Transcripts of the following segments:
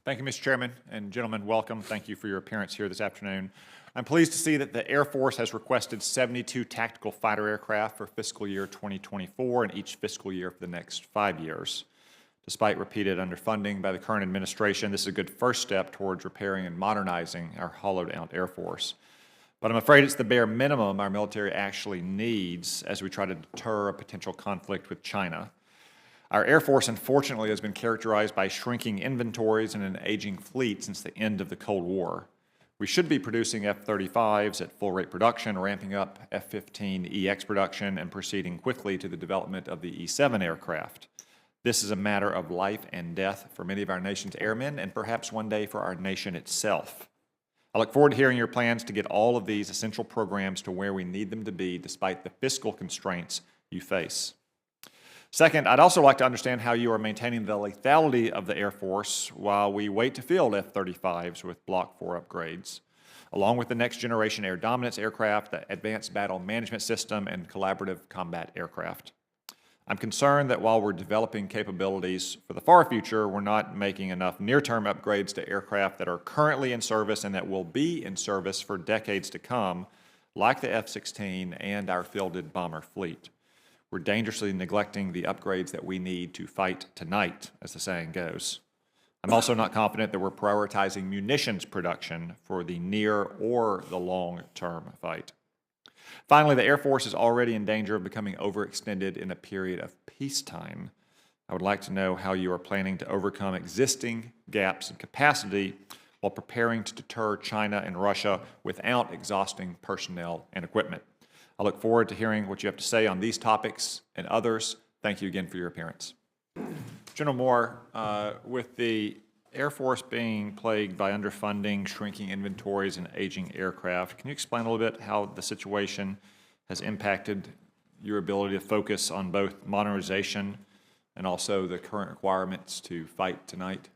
Thank you, Mr. Chairman, and gentlemen, welcome. Thank you for your appearance here this afternoon. I'm pleased to see that the Air Force has requested 72 tactical fighter aircraft for fiscal year 2024 and each fiscal year for the next 5 years. Despite repeated underfunding by the current administration, this is a good first step towards repairing and modernizing our hollowed-out Air Force. But I'm afraid it's the bare minimum our military actually needs as we try to deter a potential conflict with China. Our Air Force, unfortunately, has been characterized by shrinking inventories and an aging fleet since the end of the Cold War. We should be producing F-35s at full-rate production, ramping up F-15EX production, and proceeding quickly to the development of the E-7 aircraft. This is a matter of life and death for many of our nation's airmen and perhaps one day for our nation itself. I look forward to hearing your plans to get all of these essential programs to where we need them to be despite the fiscal constraints you face. Second, I'd also like to understand how you are maintaining the lethality of the Air Force while we wait to field F-35s with Block 4 upgrades, along with the next generation air dominance aircraft, the Advanced Battle Management System, and collaborative combat aircraft. I'm concerned that while we're developing capabilities for the far future, we're not making enough near-term upgrades to aircraft that are currently in service and that will be in service for decades to come, like the F-16 and our fielded bomber fleet. We're dangerously neglecting the upgrades that we need to fight tonight, as the saying goes. I'm also not confident that we're prioritizing munitions production for the near or the long-term fight. Finally, the Air Force is already in danger of becoming overextended in a period of peacetime. I would like to know how you are planning to overcome existing gaps in capacity while preparing to deter China and Russia without exhausting personnel and equipment. I look forward to hearing what you have to say on these topics and others. Thank you again for your appearance. General Moore, with the Air Force being plagued by underfunding, shrinking inventories, and aging aircraft, can you explain a little bit how the situation has impacted your ability to focus on both modernization and also the current requirements to fight tonight?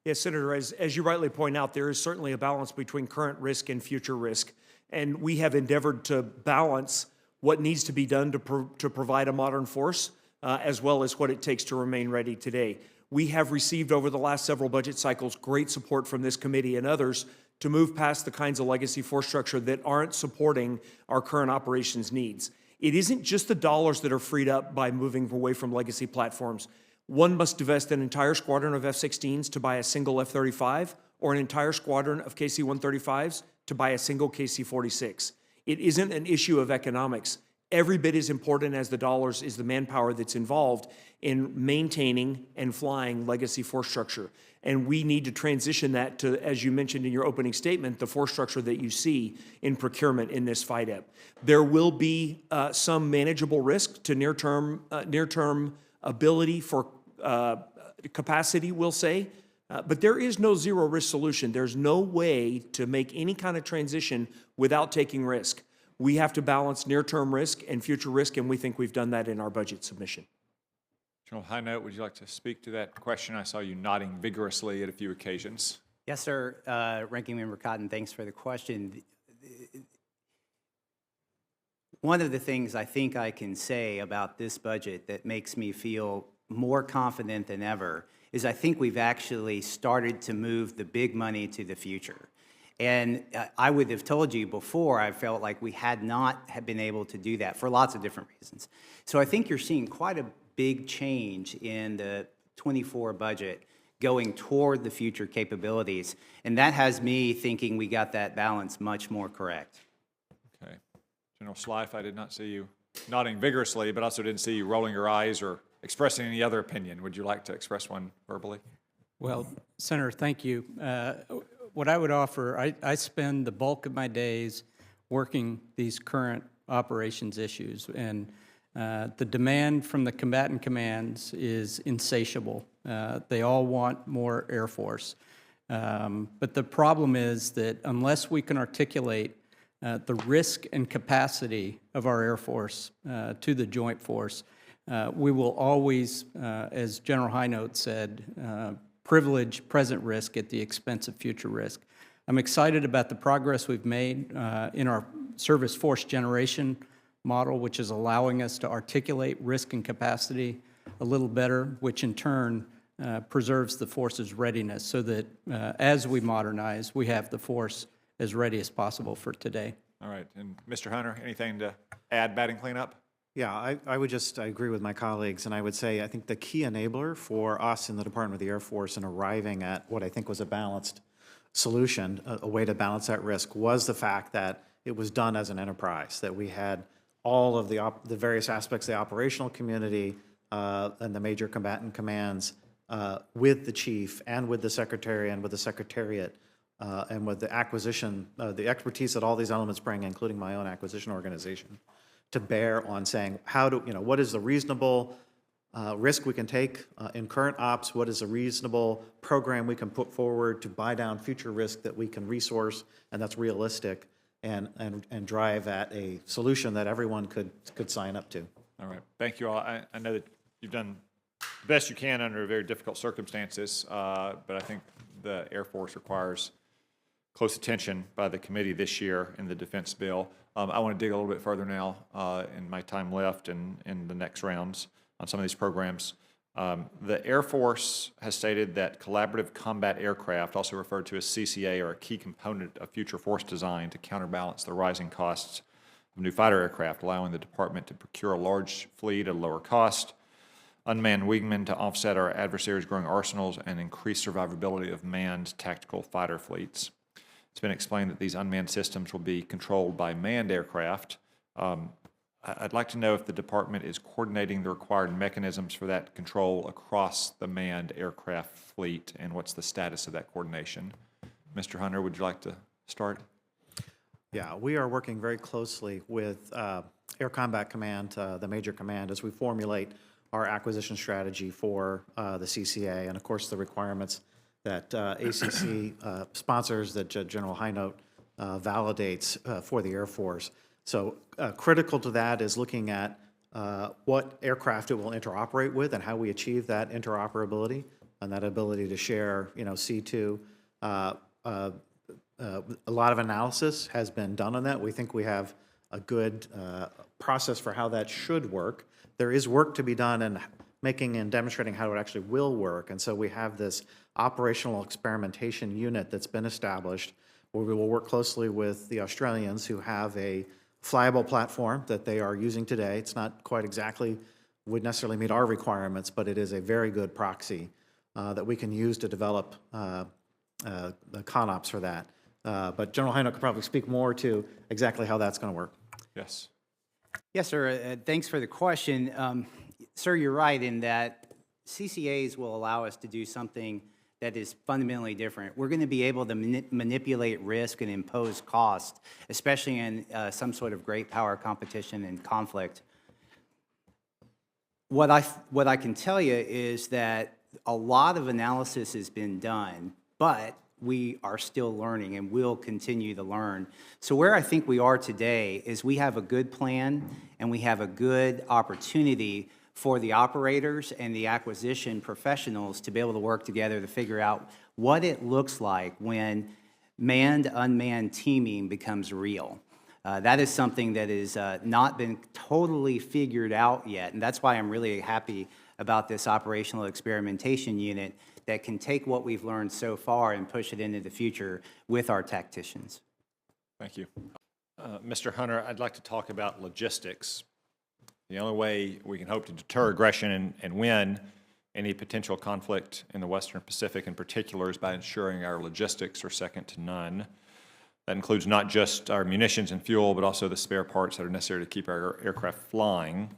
Yes, Senator, as you rightly point out, there is certainly a balance between current risk and future risk. And we have endeavored to balance what needs to be done to provide a modern force, as well as what it takes to remain ready today. We have received over the last several budget cycles great support from this committee and others to move past the kinds of legacy force structure that aren't supporting our current operations needs. It isn't just the dollars that are freed up by moving away from legacy platforms. One must divest an entire squadron of F-16s to buy a single F-35 or an entire squadron of KC-135s to buy a single KC-46. It isn't an issue of economics. Every bit as important as the dollars is the manpower that's involved in maintaining and flying legacy force structure. And we need to transition that to, as you mentioned in your opening statement, the force structure that you see in procurement in this FIDEP. There will be some manageable risk to near-term ability for capacity, we'll say, but there is no zero-risk solution. There's no way to make any kind of transition without taking risk. We have to balance near-term risk and future risk, and we think we've done that in our budget submission. General Hinote, would you like to speak to that question? I saw you nodding vigorously at a few occasions. Yes, sir. Ranking Member Cotton, thanks for the question. One of the things I think I can say about this budget that makes me feel more confident than ever is I think we've actually started to move the big money to the future. And I would have told you before, I felt like we had not been able to do that for lots of different reasons. So I think you're seeing quite a big change in the 24 budget going toward the future capabilities. And that has me thinking we got that balance much more correct. Okay. General Slife, I did not see you nodding vigorously, but also didn't see you rolling your eyes or expressing any other opinion. Would you like to express one verbally? Well, Senator, thank you. What I would offer, I spend the bulk of my days working these current operations issues, and the demand from the combatant commands is insatiable. They all want more Air Force. But the problem is that unless we can articulate the risk and capacity of our Air Force to the Joint Force, we will always, as General Hinote said, privilege present risk at the expense of future risk. I'm excited about the progress we've made in our service force generation model, which is allowing us to articulate risk and capacity a little better, which in turn preserves the force's readiness so that as we modernize, we have the force as ready as possible for today. All right, and Mr. Hunter, anything to add, batting cleanup? Yeah, I agree with my colleagues, and I would say I think the key enabler for us in the Department of the Air Force in arriving at what I think was a balanced solution, a way to balance that risk, was the fact that it was done as an enterprise, that we had all of the various aspects of the operational community and the major combatant commands with the chief and with the secretary and with the secretariat and with the acquisition, the expertise that all these elements bring, including my own acquisition organization, to bear on saying what is the reasonable risk we can take in current ops, what is a reasonable program we can put forward to buy down future risk that we can resource and that's realistic, and drive at a solution that everyone could sign up to. All right, thank you all. I know that you've done the best you can under very difficult circumstances, but I think the Air Force requires close attention by the committee this year in the defense bill. I want to dig a little bit further now in my time left and in the next rounds on some of these programs. The Air Force has stated that collaborative combat aircraft, also referred to as CCA, are a key component of future force design to counterbalance the rising costs of new fighter aircraft, allowing the department to procure a large fleet at a lower cost, unmanned wingmen to offset our adversaries' growing arsenals, and increase survivability of manned tactical fighter fleets. It's been explained that these unmanned systems will be controlled by manned aircraft. I'd like to know if the department is coordinating the required mechanisms for that control across the manned aircraft fleet, and what's the status of that coordination. Mr. Hunter, would you like to start? Yeah, we are working very closely with Air Combat Command, the Major Command, as we formulate our acquisition strategy for the CCA, and of course the requirements that ACC sponsors, that General Hinote validates for the Air Force. So critical to that is looking at what aircraft it will interoperate with and how we achieve that interoperability and that ability to share, C2. A lot of analysis has been done on that. We think we have a good process for how that should work. There is work to be done in making and demonstrating how it actually will work. And so we have this operational experimentation unit that's been established where we will work closely with the Australians who have a flyable platform that they are using today. It's not quite exactly, would necessarily meet our requirements, but it is a very good proxy that we can use to develop the CONOPS for that. But General Hinote could probably speak more to exactly how that's going to work. Yes. Yes, sir. Thanks for the question. Sir, you're right in that CCAs will allow us to do something that is fundamentally different. We're going to be able to manipulate risk and impose cost, especially in some sort of great power competition and conflict. What I can tell you is that a lot of analysis has been done, but we are still learning and will continue to learn. So where I think we are today is we have a good plan and we have a good opportunity for the operators and the acquisition professionals to be able to work together to figure out what it looks like when manned-unmanned teaming becomes real. That is something that has not been totally figured out yet, and that's why I'm really happy about this operational experimentation unit that can take what we've learned so far and push it into the future with our tacticians. Thank you. Mr. Hunter, I'd like to talk about logistics. The only way we can hope to deter aggression and win any potential conflict in the Western Pacific in particular is by ensuring our logistics are second to none. That includes not just our munitions and fuel, but also the spare parts that are necessary to keep our aircraft flying.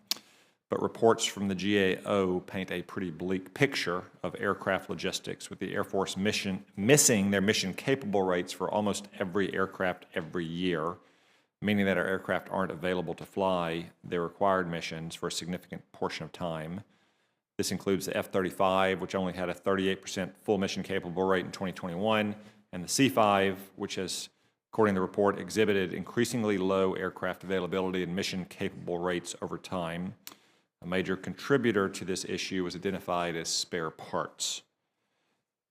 But reports from the GAO paint a pretty bleak picture of aircraft logistics, with the Air Force missing their mission-capable rates for almost every aircraft every year, meaning that our aircraft aren't available to fly their required missions for a significant portion of time. This includes the F-35, which only had a 38% full mission-capable rate in 2021, and the C-5, which has, according to the report, exhibited increasingly low aircraft availability and mission-capable rates over time. A major contributor to this issue was identified as spare parts.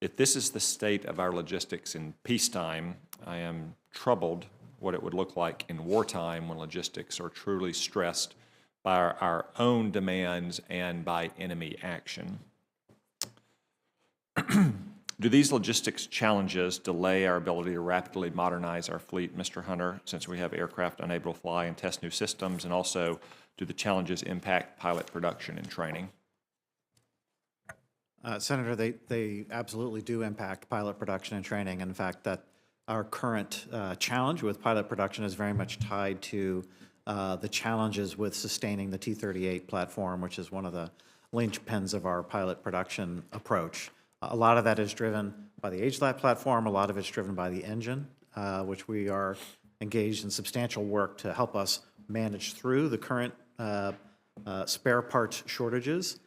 If this is the state of our logistics in peacetime, I am troubled what it would look like in wartime when logistics are truly stressed by our own demands and by enemy action. Do these logistics challenges delay our ability to rapidly modernize our fleet, Mr. Hunter, since we have aircraft unable to fly and test new systems? And also, do the challenges impact pilot production and training? Senator, they absolutely do impact pilot production and training. In fact, that our current challenge with pilot production is very much tied to the challenges with sustaining the T-38 platform, which is one of the linchpins of our pilot production approach. A lot of that is driven by the age of that platform. A lot of it's driven by the engine, which we are engaged in substantial work to help us manage through the current spare parts shortages,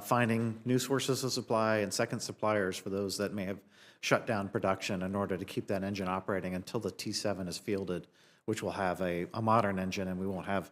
finding new sources of supply and second suppliers for those that may have shut down production in order to keep that engine operating until the T7 is fielded, which will have a modern engine, and we won't have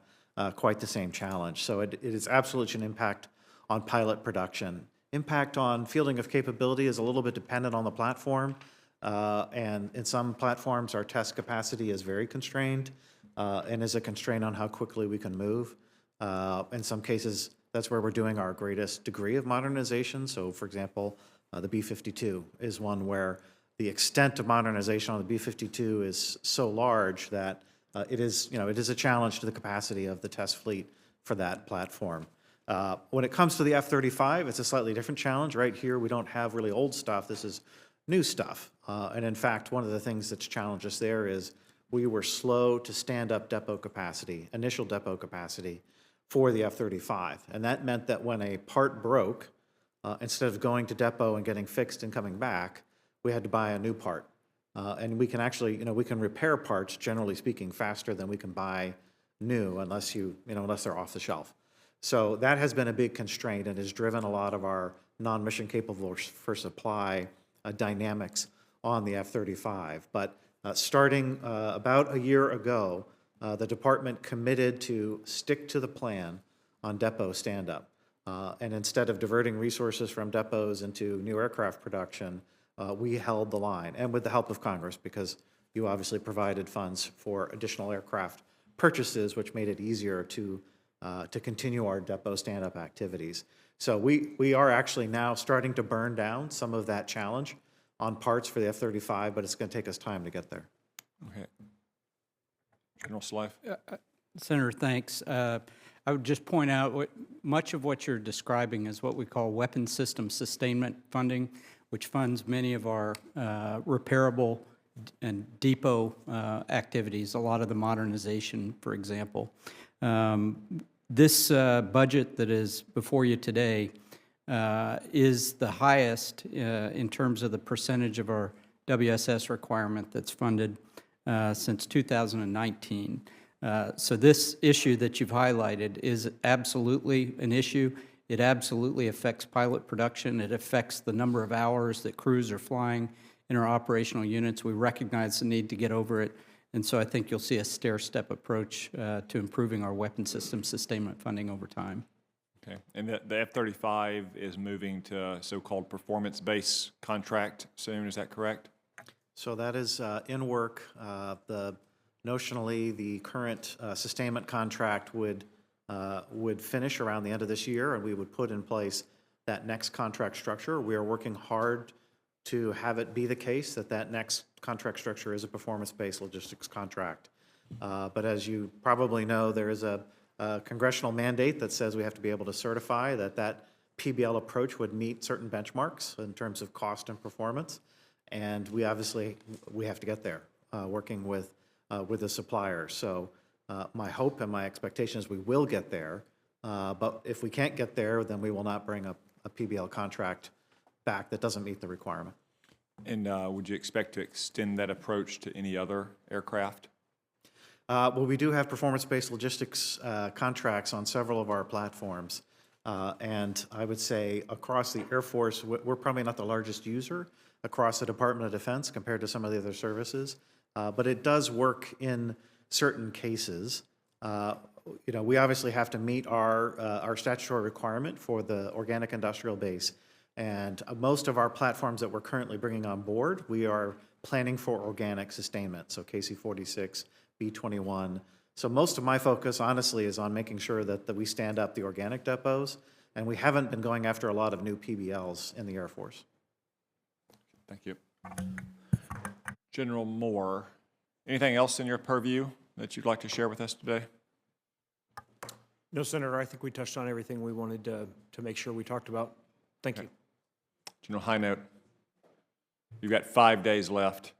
quite the same challenge. So it is absolutely an impact on pilot production. Impact on fielding of capability is a little bit dependent on the platform, and in some platforms, our test capacity is very constrained and is a constraint on how quickly we can move. In some cases, that's where we're doing our greatest degree of modernization. So, for example, the B-52 is one where the extent of modernization on the B-52 is so large that it is a challenge to the capacity of the test fleet for that platform. When it comes to the F-35, it's a slightly different challenge. Right here, we don't have really old stuff. This is new stuff. And in fact, one of the things that's challenged us there is we were slow to stand up depot capacity, initial depot capacity for the F-35. And that meant that when a part broke, instead of going to depot and getting fixed and coming back, we had to buy a new part. And we can actually, we can repair parts, generally speaking, faster than we can buy new unless they're off the shelf. So that has been a big constraint and has driven a lot of our non-mission capable for supply dynamics on the F-35. But starting about a year ago, the department committed to stick to the plan on depot stand-up. And instead of diverting resources from depots into new aircraft production, we held the line, and with the help of Congress, because you obviously provided funds for additional aircraft purchases, which made it easier to continue our depot stand-up activities. So we are actually now starting to burn down some of that challenge on parts for the F-35, but it's going to take us time to get there. Okay. General Slife? Senator, thanks. I would just point out much of what you're describing is what we call weapon system sustainment funding, which funds many of our repairable and depot activities, a lot of the modernization, for example. This budget that is before you today is the highest in terms of the percentage of our WSS requirement that's funded since 2019. So this issue that you've highlighted is absolutely an issue. It absolutely affects pilot production. It affects the number of hours that crews are flying in our operational units. We recognize the need to get over it. And so I think you'll see a stair-step approach to improving our weapon system sustainment funding over time. Okay. And the F-35 is moving to so-called performance-based contract soon, is that correct? So that is in work. Notionally, the current sustainment contract would finish around the end of this year, and we would put in place that next contract structure. We are working hard to have it be the case that next contract structure is a performance-based logistics contract. But as you probably know, there is a congressional mandate that says we have to be able to certify that PBL approach would meet certain benchmarks in terms of cost and performance. And we have to get there, working with the supplier. So my hope and my expectation is we will get there. But if we can't get there, then we will not bring a PBL contract back that doesn't meet the requirement. And would you expect to extend that approach to any other aircraft? Well, we do have performance-based logistics contracts on several of our platforms. And I would say across the Air Force, we're probably not the largest user across the Department of Defense compared to some of the other services. But it does work in certain cases. We obviously have to meet our statutory requirement for the organic industrial base. And most of our platforms that we're currently bringing on board, we are planning for organic sustainment, so KC-46, B-21. So most of my focus, honestly, is on making sure that we stand up the organic depots, and we haven't been going after a lot of new PBLs in the Air Force. Thank you. General Moore, anything else in your purview that you'd like to share with us today? No, Senator, I think we touched on everything we wanted to make sure we talked about. Thank you. General Hinote, you've got 5 days left.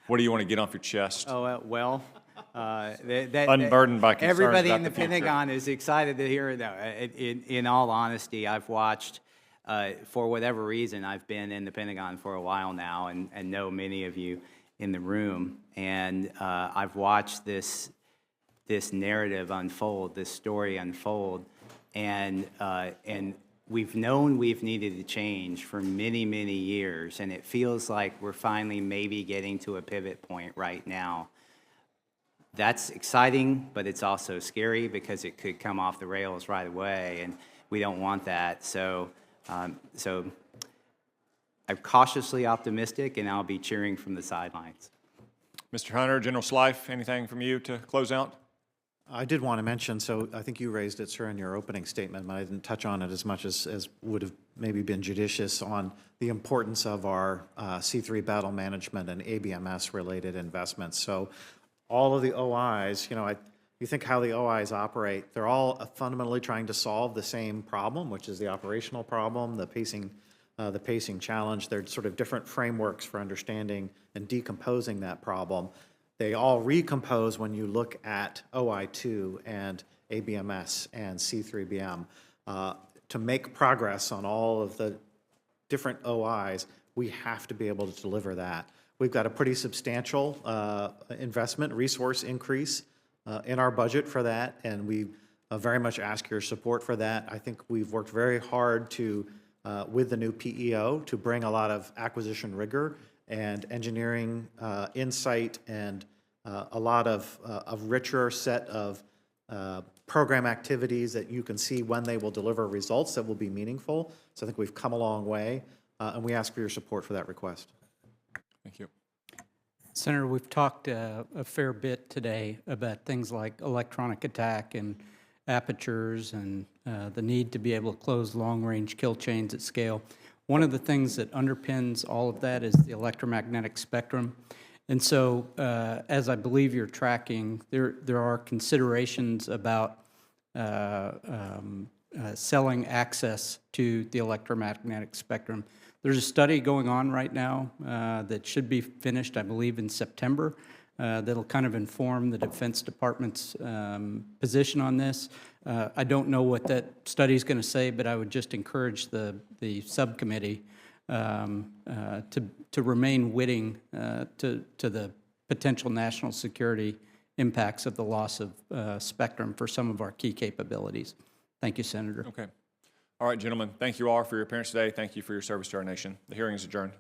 What do you want to get off your chest? Oh, well, Unburdened by concerns everybody about in the future. Pentagon is excited to hear that. In all honesty, I've watched, for whatever reason, I've been in the Pentagon for a while now and know many of you in the room. And I've watched this narrative unfold, this story unfold. And we've known we've needed to change for many, many years. And it feels like we're finally maybe getting to a pivot point right now. That's exciting, but it's also scary because it could come off the rails right away, and we don't want that. So I'm cautiously optimistic, and I'll be cheering from the sidelines. Mr. Hunter, General Slife, anything from you to close out? I did want to mention, so I think you raised it, sir, in your opening statement, but I didn't touch on it as much as would have maybe been judicious on the importance of our C3 battle management and ABMS-related investments. So all of the OIs, you think how the OIs operate, they're all fundamentally trying to solve the same problem, which is the operational problem, the pacing challenge. They're sort of different frameworks for understanding and decomposing that problem. They all recompose when you look at OI2 and ABMS and C3BM. To make progress on all of the different OIs, we have to be able to deliver that. We've got a pretty substantial investment resource increase in our budget for that, and we very much ask your support for that. I think we've worked very hard to, with the new PEO, to bring a lot of acquisition rigor and engineering insight and a lot of richer set of program activities that you can see when they will deliver results that will be meaningful. So I think we've come a long way, and we ask for your support for that request. Thank you. Senator, we've talked a fair bit today about things like electronic attack and apertures and the need to be able to close long-range kill chains at scale. One of the things that underpins all of that is the electromagnetic spectrum. And so, as I believe you're tracking, there are considerations about selling access to the electromagnetic spectrum. There's a study going on right now that should be finished, I believe, in September. That'll kind of inform the Defense Department's position on this. I don't know what that study is going to say, but I would just encourage the subcommittee to remain witting to the potential national security impacts of the loss of spectrum for some of our key capabilities. Thank you, Senator. Okay. All right, gentlemen, thank you all for your appearance today. Thank you for your service to our nation. The hearing is adjourned.